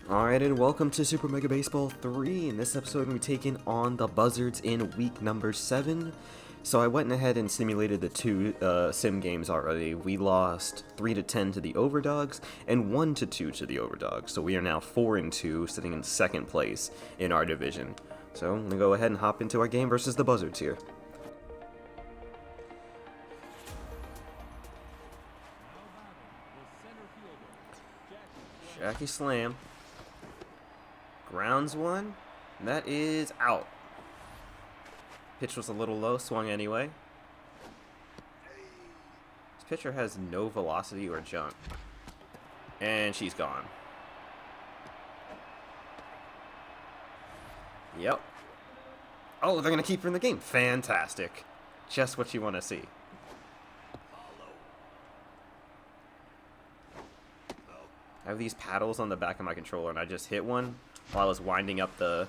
Alright, and welcome to Super Mega Baseball 3. In this episode, we're taking on the Buzzards in week number 7. So I went ahead and simulated the two sim games already. We lost 3-10 to the Overdogs and 1-2 to the Overdogs. So we are now 4-2, sitting in second place in our division. So I'm going to go ahead and hop into our game versus the Buzzards here. Jackie Slam. Grounds one. That is out. Pitch was a little low, swung anyway. This pitcher has no velocity or jump. And she's gone. Yep. Oh, they're going to keep her in the game. Fantastic. Just what you want to see. I have these paddles on the back of my controller, and I just hit one while I was winding up the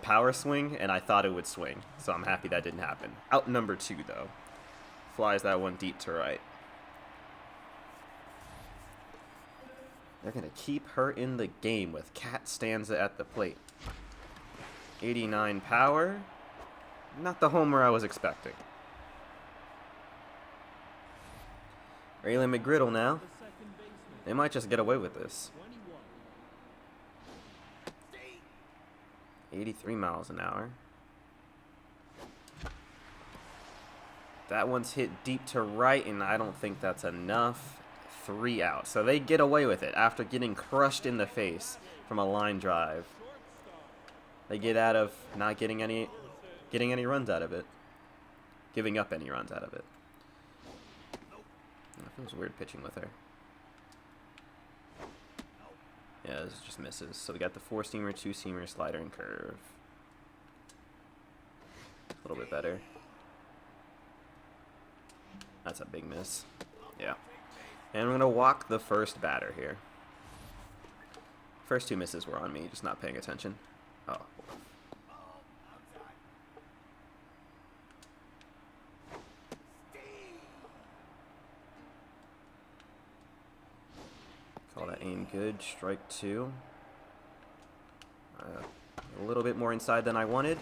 power swing, and I thought it would swing. So I'm happy that didn't happen. Out number 2, though. Flies that one deep to right. They're going to keep her in the game with Cat Stanza at the plate. 89 power. Not the homer I was expecting. Raylan McGriddle now. They might just get away with this. 83 miles an hour. That one's hit deep to right, and I don't think that's enough. 3 out. So they get away with it after getting crushed in the face from a line drive. They get out of not getting any runs out of it. Giving up any runs out of it. It feels weird pitching with her. Yeah, this just misses. So we got the 4-seamer, 2-seamer, slider, and curve. A little bit better. That's a big miss. Yeah. And we're going to walk the first batter here. First 2 misses were on me, just not paying attention. Oh. Call that aim good. Strike 2. A little bit more inside than I wanted.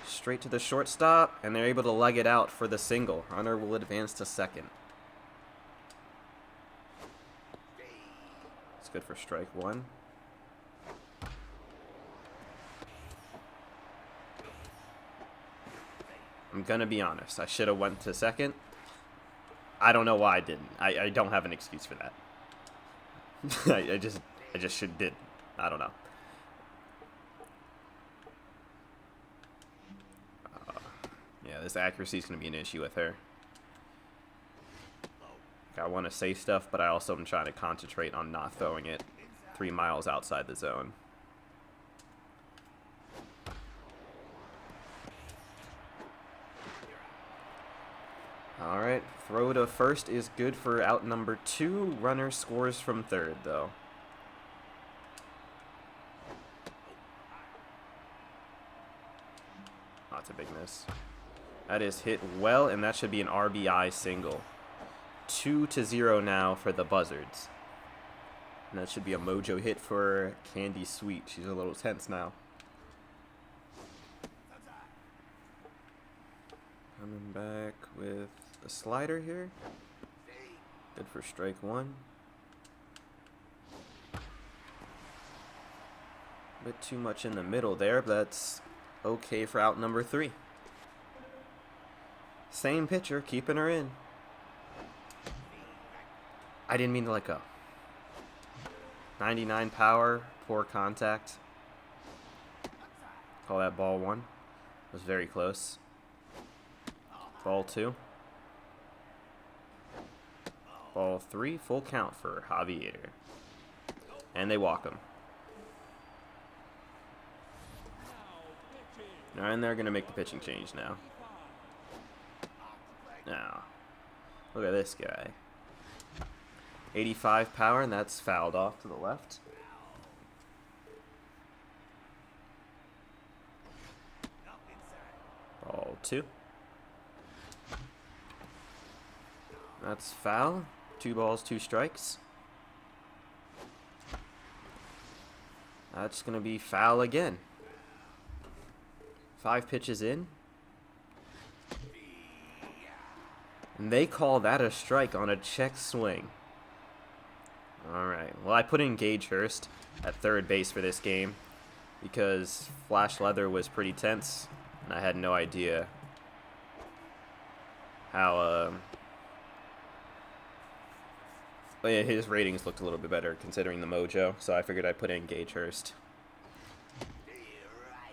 Straight to the shortstop, and they're able to leg it out for the single. Runner will advance to second. It's good for strike 1. I'm gonna be honest. I should have went to second. I don't know why I didn't. I don't have an excuse for that. I just did. I don't know. Yeah, this accuracy is going to be an issue with her. I want to say stuff, but I also am trying to concentrate on not throwing it 3 miles outside the zone. Alright, throw to first is good for out number 2. Runner scores from third, though. Oh, that's a big miss. That is hit well, and that should be an RBI single. 2-0 now for the Buzzards. And that should be a mojo hit for Candy Sweet. She's a little tense now. Coming back with the slider here. Good for strike 1. A bit too much in the middle there, but that's okay for out number 3. Same pitcher, keeping her in. I didn't mean to let go. 99 power, poor contact. Call that ball 1. It was very close. Ball 2. Ball 3, full count for Javier. And they walk him. And they're going to make the pitching change now. Now, look at this guy. 85 power, and that's fouled off to the left. Ball 2. That's foul. 2 balls, 2 strikes. That's going to be foul again. 5 pitches in. And they call that a strike on a check swing. Alright, well I put in Gage Hurst at third base for this game because Flash Leather was pretty tense and I had no idea how his ratings looked a little bit better considering the mojo, so I figured I'd put in Gage Hurst.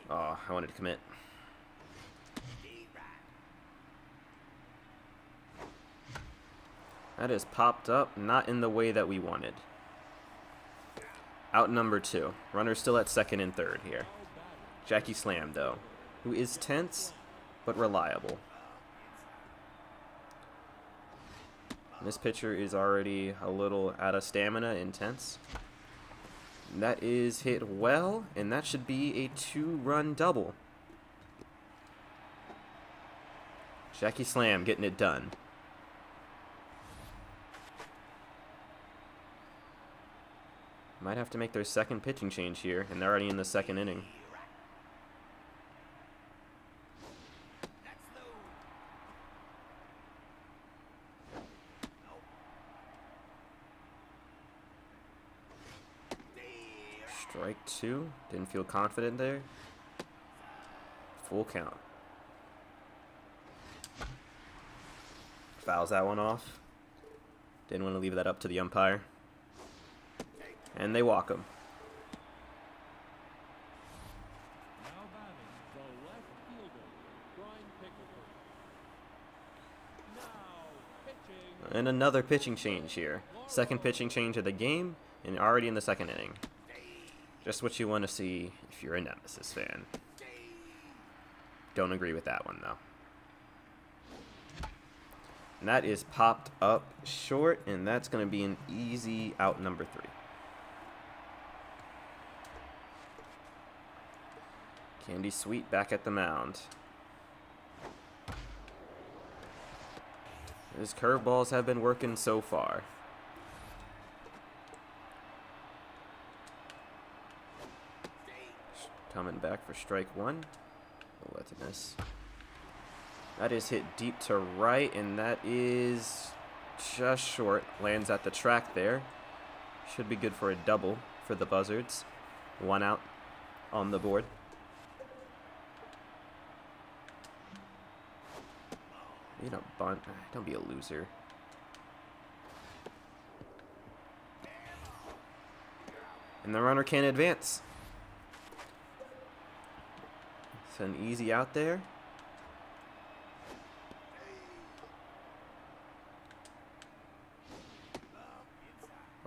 Oh, I wanted to commit. That is popped up, not in the way that we wanted. Out number 2. Runner still at second and third here. Jackie Slam, though, who is tense but reliable. This pitcher is already a little out of stamina, intense. That is hit well, and that should be a 2-run double. Jackie Slam getting it done. Might have to make their second pitching change here, and they're already in the second inning. Strike 2. Didn't feel confident there. Full count. Fouls that one off. Didn't want to leave that up to the umpire. And they walk him. And another pitching change here. Second pitching change of the game, and already in the second inning. Just what you want to see if you're a Nemesis fan. Don't agree with that one, though. And that is popped up short, and that's going to be an easy out number 3. Candy Sweet back at the mound. His curveballs have been working so far. Coming back for strike 1. Oh, that's a miss. That is hit deep to right, and that is just short. Lands at the track there. Should be good for a double for the Buzzards. 1 out on the board. You don't bunt. Don't be a loser. And the runner can't advance. It's an easy out there.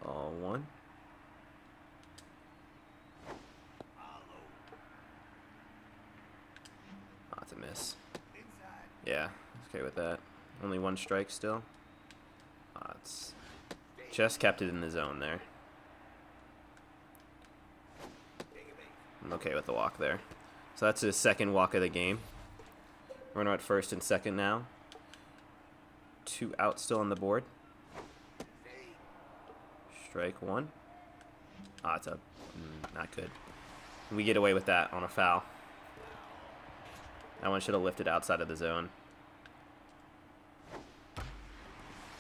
Ball 1. Oh, it's a miss. Yeah. Okay with that. Only 1 strike still. It's just kept it in the zone there. I'm okay with the walk there. So that's his second walk of the game. Runner at first and second now. 2 out still on the board. Strike 1. It's a not good. We get away with that on a foul. That one should have lifted outside of the zone.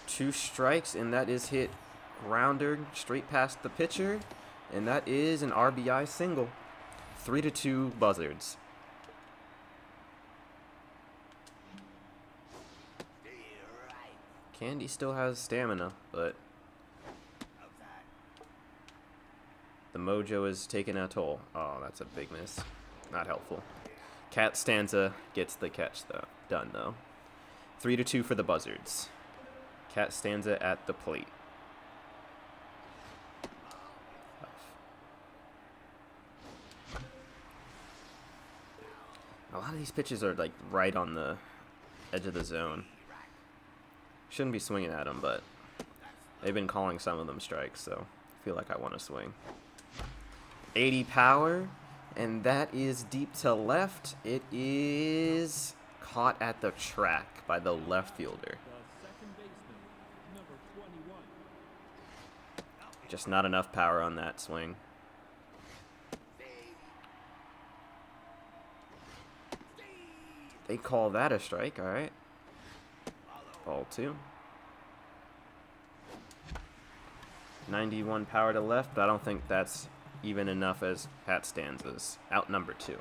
2 strikes, and that is hit grounder straight past the pitcher, and that is an RBI single. 3-2 Buzzards. Candy still has stamina, but the mojo is taking a toll. Oh, that's a big miss. Not helpful. Cat Stanza gets the catch though. Done though. 3-2 for the Buzzards. Cat Stanza at the plate. A lot of these pitches are like right on the edge of the zone. Shouldn't be swinging at them, but they've been calling some of them strikes, so I feel like I want to swing. 80 power, and that is deep to left. It is caught at the track by the left fielder. Just not enough power on that swing. They call that a strike, alright. Ball 2. 91 power to left, but I don't think that's even enough as Pat Stanzas. Out number 2.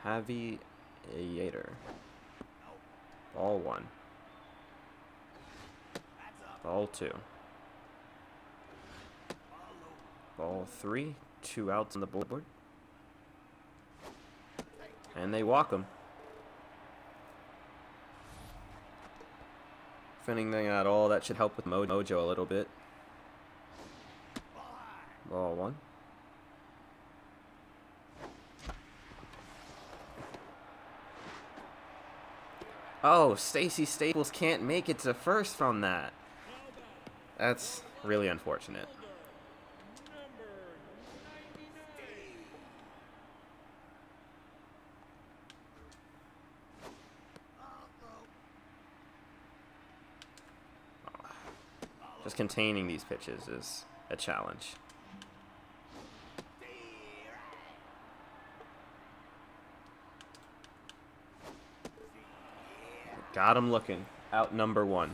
Javi Yater. Ball 1. Ball 2. Ball 3. 2 outs on the board. And they walk him. If anything at all, that should help with mojo a little bit. Ball 1. Oh, Stacy Staples can't make it to first from that. That's really unfortunate. Just containing these pitches is a challenge. Got him looking. Out number 1.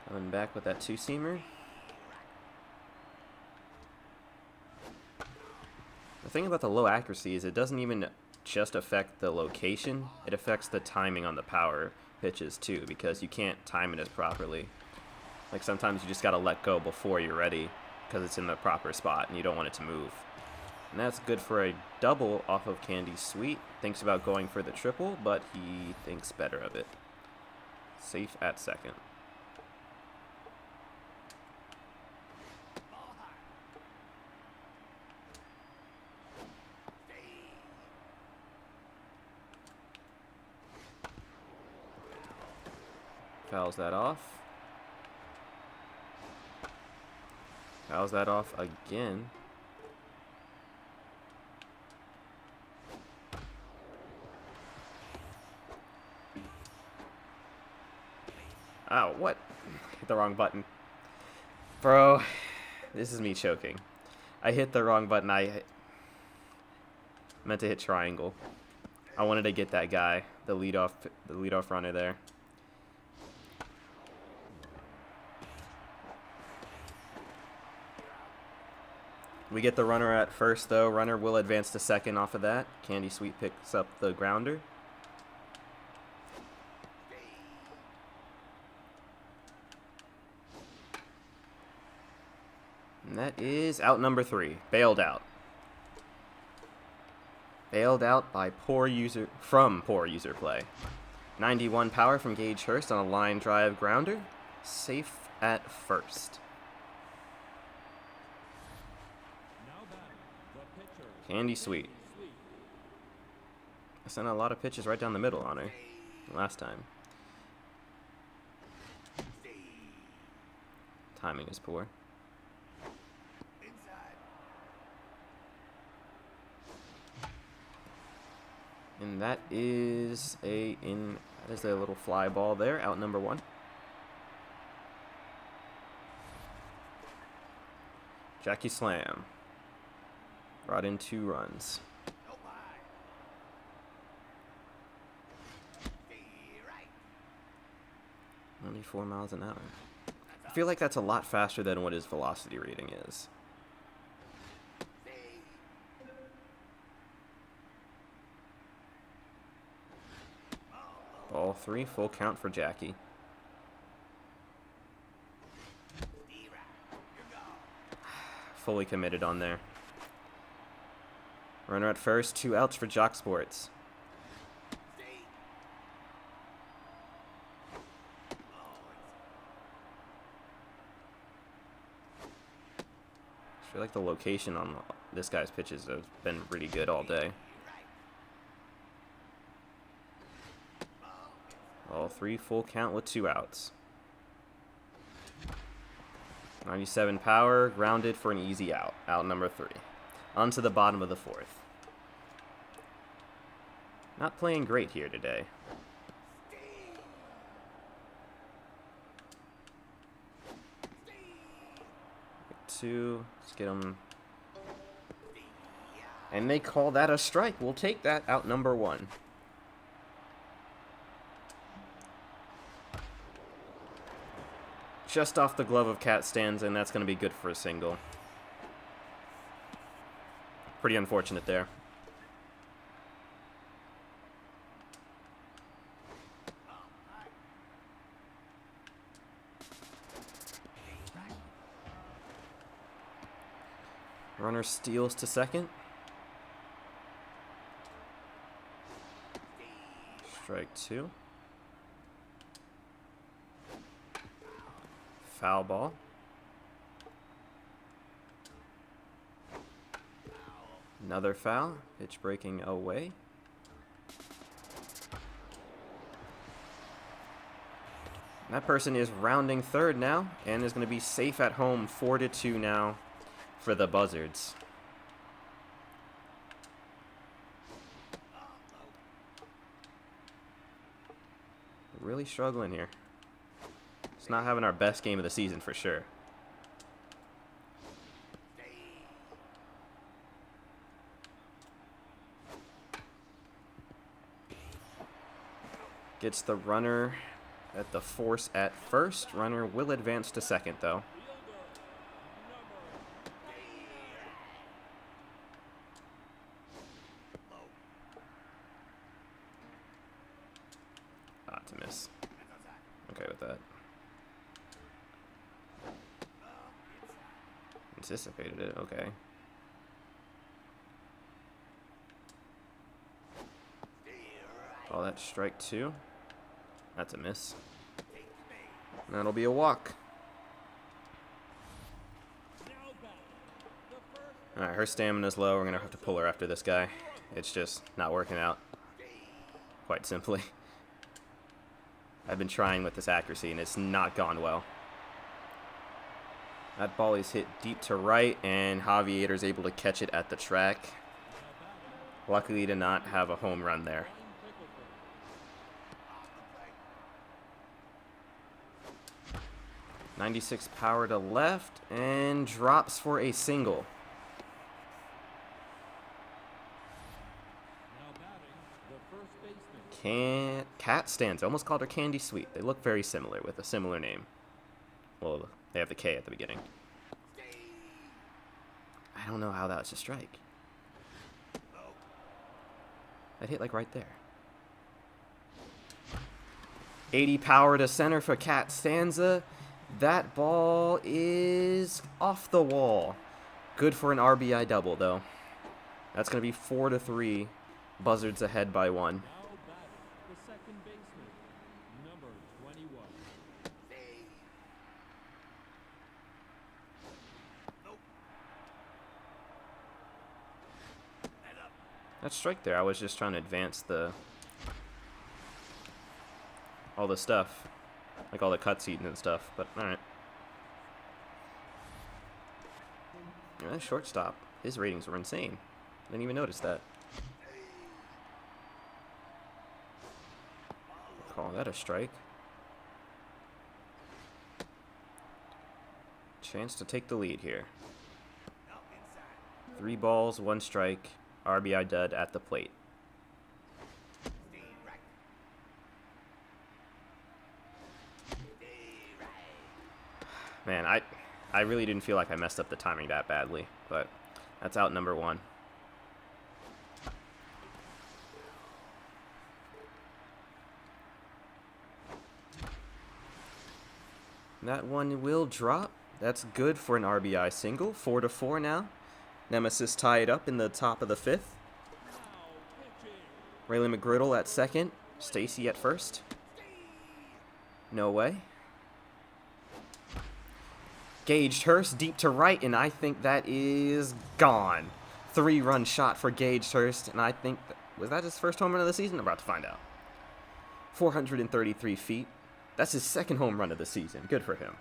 Coming back with that 2-seamer. The thing about the low accuracy is it doesn't even just affect the location, it affects the timing on the power pitches too, because you can't time it as properly. Like sometimes you just gotta let go before you're ready because it's in the proper spot and you don't want it to move. And that's good for a double off of Candy Sweet. Thinks about going for the triple, but he thinks better of it. Safe at second. Fouls that off. Fouls that off again. Oh, what? Hit the wrong button. Bro, this is me choking. I hit the wrong button. I meant to hit triangle. I wanted to get that guy, the leadoff runner there. We get the runner at first, though. Runner will advance to second off of that. Candy Sweet picks up the grounder. And that is out number 3. Bailed out. Bailed out by poor user play. 91 power from Gage Hurst on a line drive grounder. Safe at first. Candy Sweet. I sent a lot of pitches right down the middle on her last time. Timing is poor. And that is a little fly ball there, out number 1. Jackie Slam. Brought in 2 runs. 94 miles an hour. I feel like that's a lot faster than what his velocity rating is. Ball 3, full count for Jackie. Fully committed on there. Runner at first, 2 outs for Jock Sports. I feel like the location on this guy's pitches has been pretty good all day. All 3, full count with 2 outs. 97 power, grounded for an easy out. Out number 3. On to the bottom of the 4th. Not playing great here today. 2. Let's get him. And they call that a strike. We'll take that. Out number 1. Just off the glove of Cat Stanza, and that's going to be good for a single. Pretty unfortunate there. Runner steals to second. Strike 2. Foul ball. Another foul. Pitch breaking away. That person is rounding third now and is going to be safe at home. 4-2 now for the Buzzards. Really struggling here. It's not having our best game of the season for sure. Gets the runner at the force at first. Runner will advance to second though. To miss. Okay with that. Anticipated it, okay. Oh, that's strike 2. That's a miss. That'll be a walk. Alright, her stamina's low. We're going to have to pull her after this guy. It's just not working out. Quite simply. I've been trying with this accuracy, and it's not gone well. That ball is hit deep to right, and Javier's able to catch it at the track. Luckily to not have a home run there. .96 power to left, and drops for a single. Cat Stanza. Almost called her Candy Sweet. They look very similar with a similar name. Well, they have the K at the beginning. I don't know how that was a strike. That hit like right there. 80 power to center for Cat Stanza. That ball is off the wall. Good for an RBI double, though. That's going to be 4-3. Buzzards ahead by 1. That strike there, I was just trying to advance all the stuff. Like all the cutscenes and stuff, but alright. Yeah, shortstop. His ratings were insane. I didn't even notice that. Call that a strike. Chance to take the lead here. 3 balls, 1 strike. RBI dud at the plate. Man, I really didn't feel like I messed up the timing that badly, but that's out number 1. That one will drop. That's good for an RBI single. 4-4 now. Nemesis tied up in the top of the 5th. Raylan McGriddle at second. Stacy at first. No way. Gage Hurst deep to right, and I think that is gone. 3-run shot for Gage Hurst, and I think was that his first home run of the season? I'm about to find out. 433 feet. That's his second home run of the season. Good for him.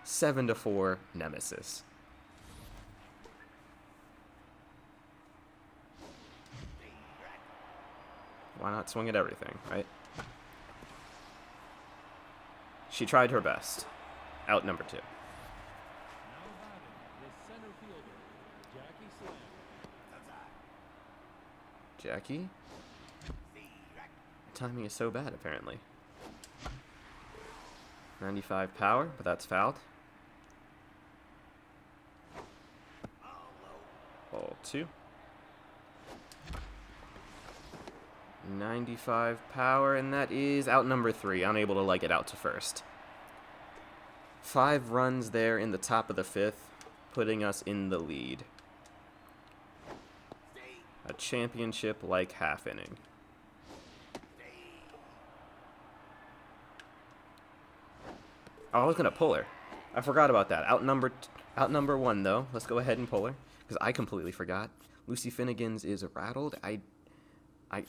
7-4 Nemesis. Why not swing at everything, right? She tried her best. Out number 2. Jackie. Timing is so bad, apparently. 95 power, but that's fouled. Ball 2. 95 power, and that is out number 3. Unable to leg it out to first. 5 runs there in the top of the 5th, putting us in the lead. A championship-like half inning. Oh, I was gonna pull her. I forgot about that. Out number 1 though. Let's go ahead and pull her because I completely forgot. Lucy Finnegan's is rattled.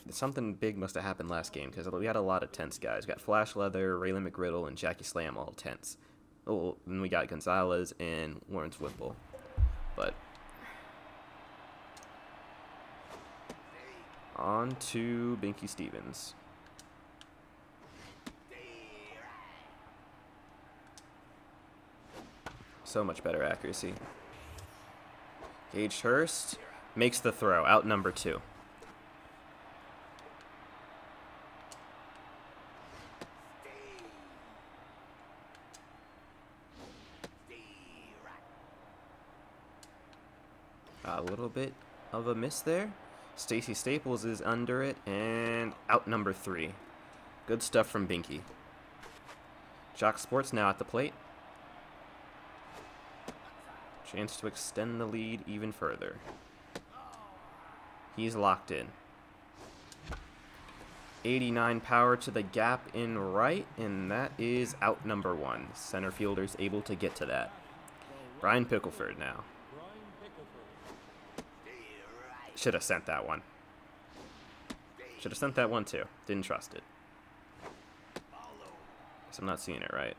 Something big must have happened last game because we had a lot of tense guys. We got Flash Leather, Raylan McGriddle, and Jackie Slam all tense. Oh, and we got Gonzalez and Lawrence Whipple. But on to Binky Stevens. So much better accuracy. Gage Hurst makes the throw. Out number 2. A little bit of a miss there. Stacy Staples is under it, and out number 3. Good stuff from Binky. Jock Sports now at the plate. Chance to extend the lead even further. He's locked in. 89 power to the gap in right, and that is out number 1. Center fielder's able to get to that. Brian Pickleford now. Should have sent that one. Should have sent that one too. Didn't trust it. Guess I'm not seeing it right.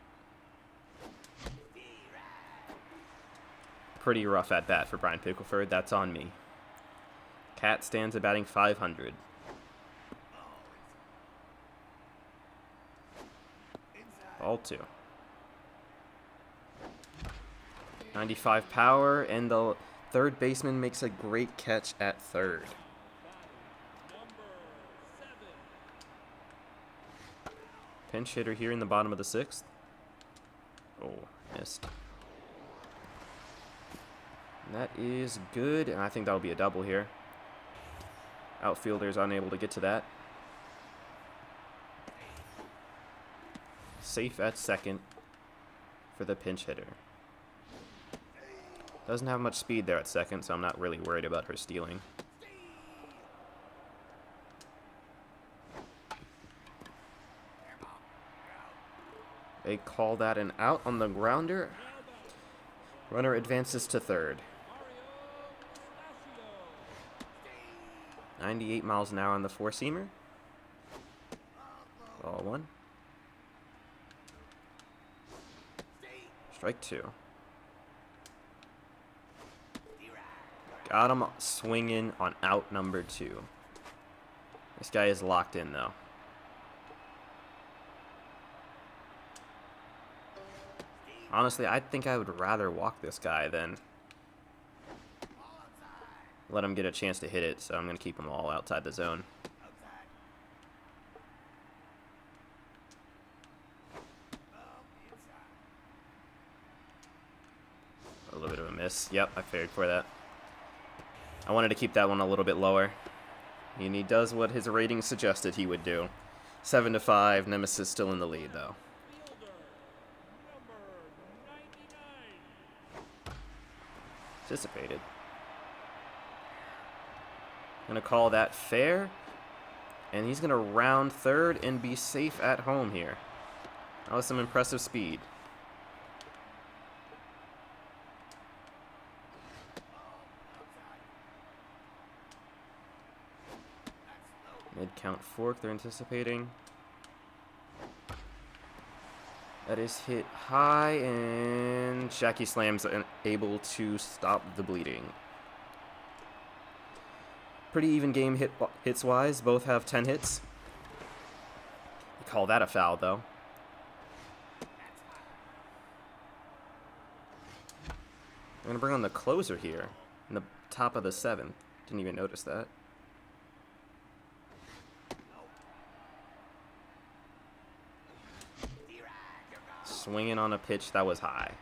Pretty rough at bat for Brian Pickleford. That's on me. Cat stands at batting 500. Ball 2. 95 power, and the third baseman makes a great catch at third. Pinch hitter here in the bottom of the 6th. Oh, missed. And that is good, and I think that'll be a double here. Outfielder's unable to get to that. Safe at second for the pinch hitter. Doesn't have much speed there at second, so I'm not really worried about her stealing. They call that an out on the grounder. Runner advances to third. 98 miles an hour on the 4-seamer. Ball 1. Strike 2. Got him swinging on out number 2. This guy is locked in, though. Honestly, I think I would rather walk this guy than let him get a chance to hit it, so I'm going to keep them all outside the zone. A little bit of a miss. Yep, I figured for that. I wanted to keep that one a little bit lower. And he does what his rating suggested he would do. 7-5, Nemesis still in the lead, though. Anticipated. Gonna call that fair. And he's gonna round third and be safe at home here. That was some impressive speed. Mid-count fork they're anticipating. That is hit high, and Jackie Slam's able to stop the bleeding. Pretty even game hits-wise. Both have 10 hits. We call that a foul, though. I'm going to bring on the closer here in the top of the 7th. Didn't even notice that. swinging on a pitch that was high.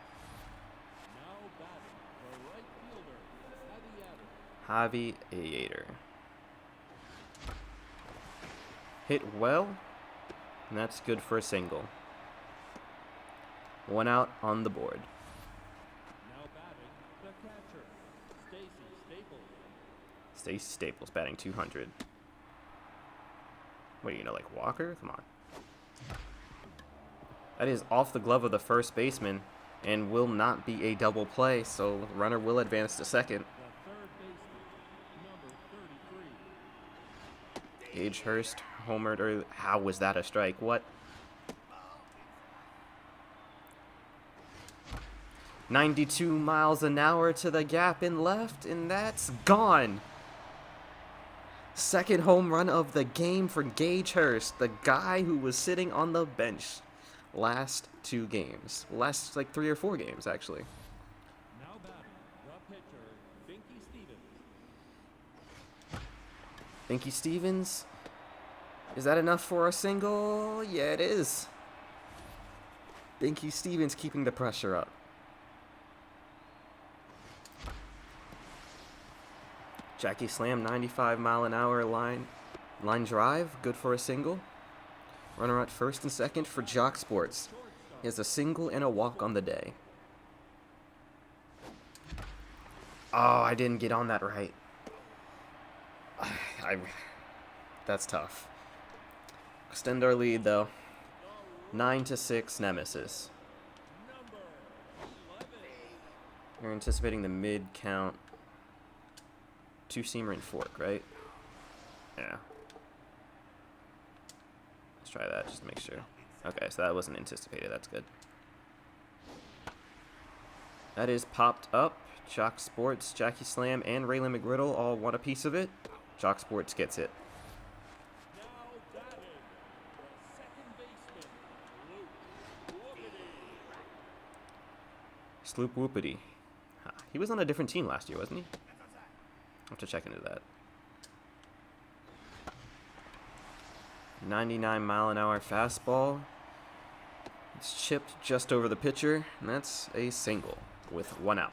Javi Yater. Hit well, and that's good for a single. 1 out on the board. Stacey Staples batting 200. What, you know, like Walker? Come on. That is off the glove of the first baseman and will not be a double play, so the runner will advance to second. Gage Hurst homered early. How was that a strike? What? 92 miles an hour to the gap in left, and that's gone. Second home run of the game for Gage Hurst, the guy who was sitting on the bench last 2 games. Last, like, 3 or 4 games, actually. Now batting, the pitcher, Binky Stevens. Binky Stevens. Is that enough for a single? Yeah, it is. Binky Stevens keeping the pressure up. Jackie Slam, 95 mile an hour line drive, good for a single. Runner at first and second for Jock Sports. He has a single and a walk on the day. Oh, I didn't get on that right. That's tough. Extend our lead though. 9-6 Nemesis. You're anticipating the mid count. 2-seamer and fork, right? Yeah. Let's try that just to make sure. Okay, so that wasn't anticipated. That's good. That is popped up. Jock Sports, Jackie Slam, and Raylan McGriddle all want a piece of it. Jock Sports gets it. Sloop Whoopity. Huh. He was on a different team last year, wasn't he? I'll have to check into that. 99 mile an hour fastball. It's chipped just over the pitcher, and that's a single with 1 out.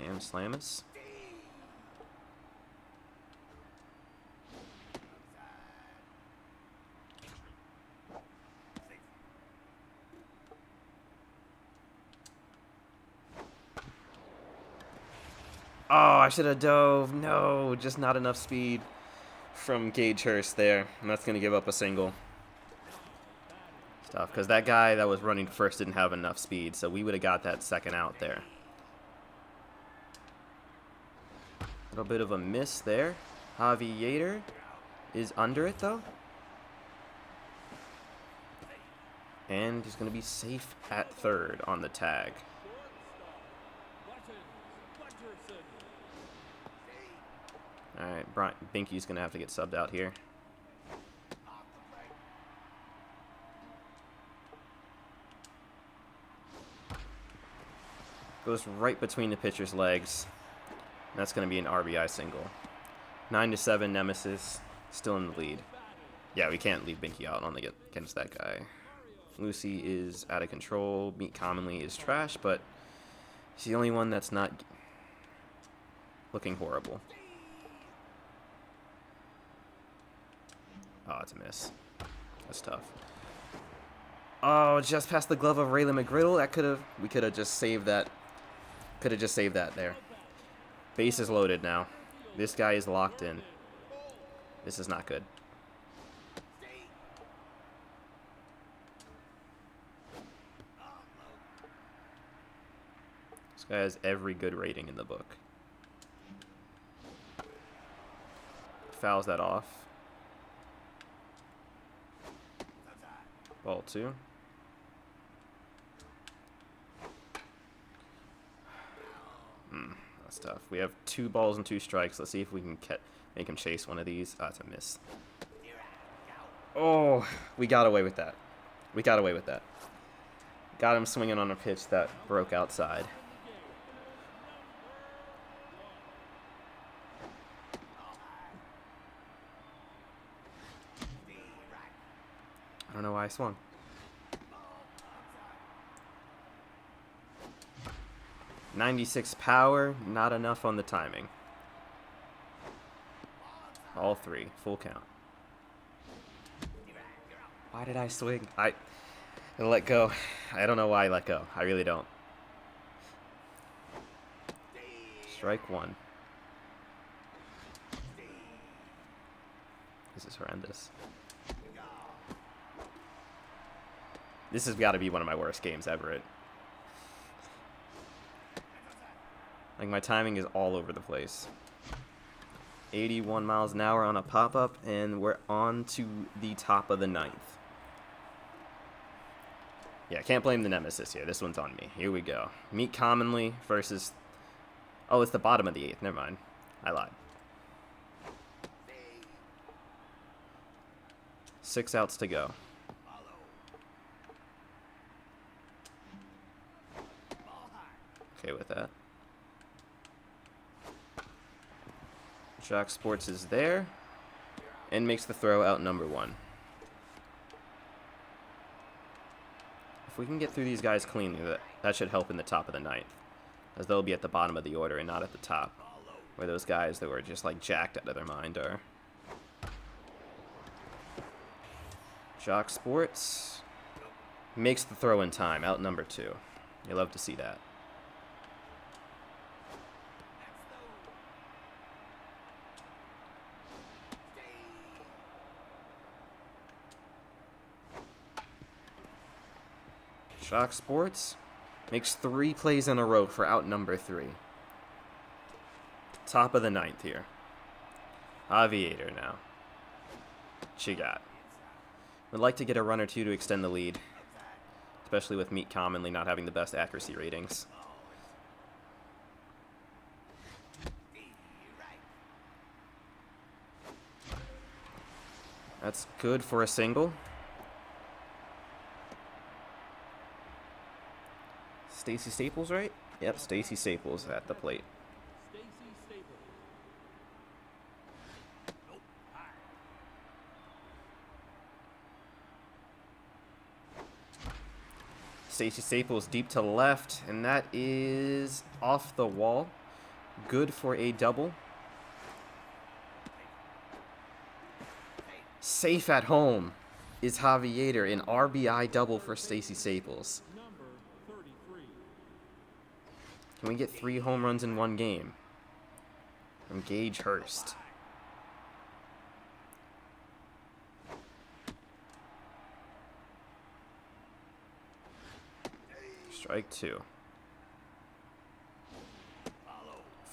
And Slamus. Oh, I should have dove. No, just not enough speed from Gage Hurst there. And that's going to give up a single. It's tough, because that guy that was running first didn't have enough speed, so we would have got that second out there. A little bit of a miss there. Javi Yater is under it, though. And he's going to be safe at third on the tag. All right, Binky's going to have to get subbed out here. Goes right between the pitcher's legs. That's going to be an RBI single. 9-7 Nemesis, still in the lead. Yeah, we can't leave Binky out on the against that guy. Lucy is out of control. Meat Commonly is trash, but she's the only one that's not looking horrible. Oh, it's a miss. That's tough. Oh, just past the glove of Raylan McGriddle. We could have just saved that. Could have just saved that there. Base is loaded now. This guy is locked in. This is not good. This guy has every good rating in the book. Fouls that off. Ball 2. That's tough. We have 2 balls and 2 strikes. Let's see if we can make him chase one of these. Oh, it's a miss. Oh, we got away with that. We got away with that. Got him swinging on a pitch that broke outside. I don't know why I swung. .96 power, not enough on the timing. All three, full count. Why did I swing? I let go. I don't know why I let go. I really don't. Strike one. This is horrendous. This has got to be one of my worst games ever. Like, my timing is all over the place. 81 miles an hour on a pop-up, and we're on to the top of the ninth. Yeah, can't blame the Nemesis here. This one's on me. Here we go. Meet Commonly versus... Oh, it's the bottom of the eighth. Never mind. I lied. 6 outs to go. Okay with that. Jock Sports is there and makes the throw out number 1. If we can get through these guys cleanly, that should help in the top of the ninth, as they'll be at the bottom of the order and not at the top, where those guys that were just like jacked out of their mind are. Jock Sports makes the throw in time, out number 2. You love to see that. Jock Sports makes 3 plays in a row for out number 3. Top of the ninth here. Aviator now. What you got? Would like to get a run or two to extend the lead, especially with Meet Commonly not having the best accuracy ratings. That's good for a single. Stacy Staples, right? Yep, Stacy Staples at the plate. Stacy Staples. Stacy Staples deep to left, and that is off the wall. Good for a double. Safe at home is Javier, an RBI double for Stacy Staples. Number 33. Can we get 3 home runs in one game from Gage Hurst? Strike 2.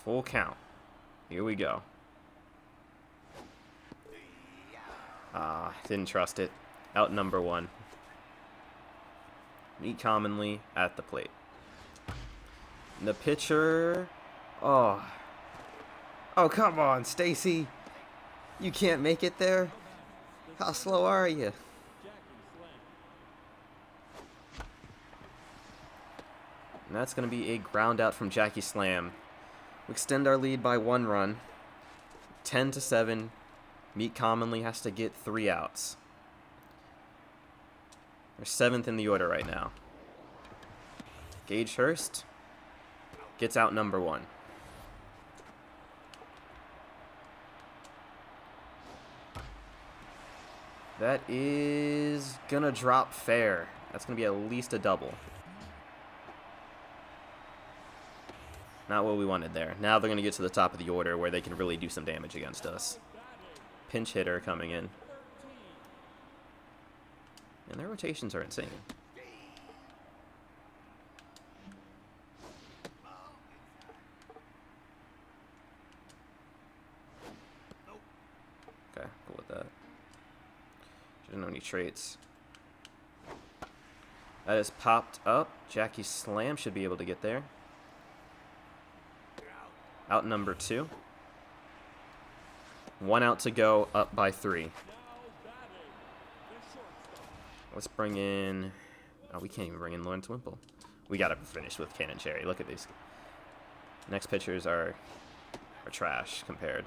Full count. Here we go. Didn't trust it. Out number 1. Meet Commonly at the plate. And the pitcher... Oh, come on, Stacy. You can't make it there? How slow are you? And that's going to be a ground out from Jackie Slam. We extend our lead by 1 run. 10-7. Meet Commonly has to get 3 outs. We're 7th in the order right now. Gage Hurst gets out number 1. That is gonna drop fair. That's gonna be at least a double. Not what we wanted there. Now they're gonna get to the top of the order where they can really do some damage against us. Pinch hitter coming in. And their rotations are insane. Okay, cool with that. Doesn't know any traits. That is popped up. Jackie Slam should be able to get there. Out number 2. 1 out to go, up by 3. Let's bring in... Oh, we can't even bring in Lawrence Wimple. We got to finish with Cannon Cherry. Look at these. Next pitchers are trash compared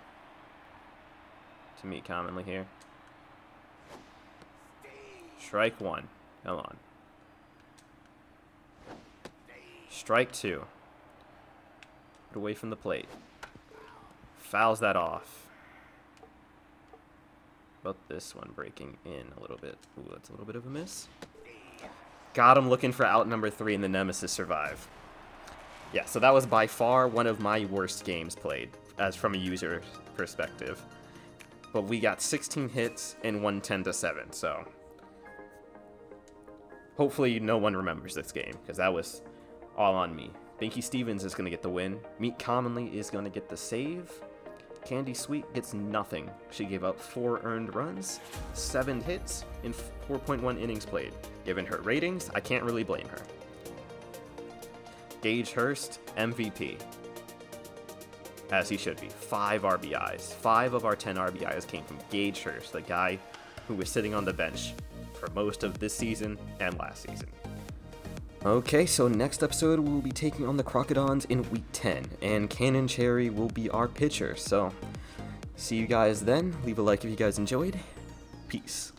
to Meet Commonly here. Strike one. Come on. Strike two. Put away from the plate. Fouls that off. But this one breaking in a little bit. Ooh, that's a little bit of a miss. Got him looking for out number 3, and the Nemesis survive. Yeah, so that was by far one of my worst games played, as from a user perspective. But we got 16 hits and won 10-7, so hopefully no one remembers this game, because that was all on me. Binky Stevens is going to get the win. Meet Commonly is going to get the save. Candy Sweet gets nothing. She gave up 4 earned runs, 7 hits, and 4.1 innings played. Given her ratings, I can't really blame her. Gage Hurst, MVP. As he should be. 5 RBIs. 5 of our 10 RBIs came from Gage Hurst, the guy who was sitting on the bench for most of this season and last season. Okay, so next episode we'll be taking on the Crocodons in Week 10, and Cannon Cherry will be our pitcher. So, see you guys then. Leave a like if you guys enjoyed. Peace.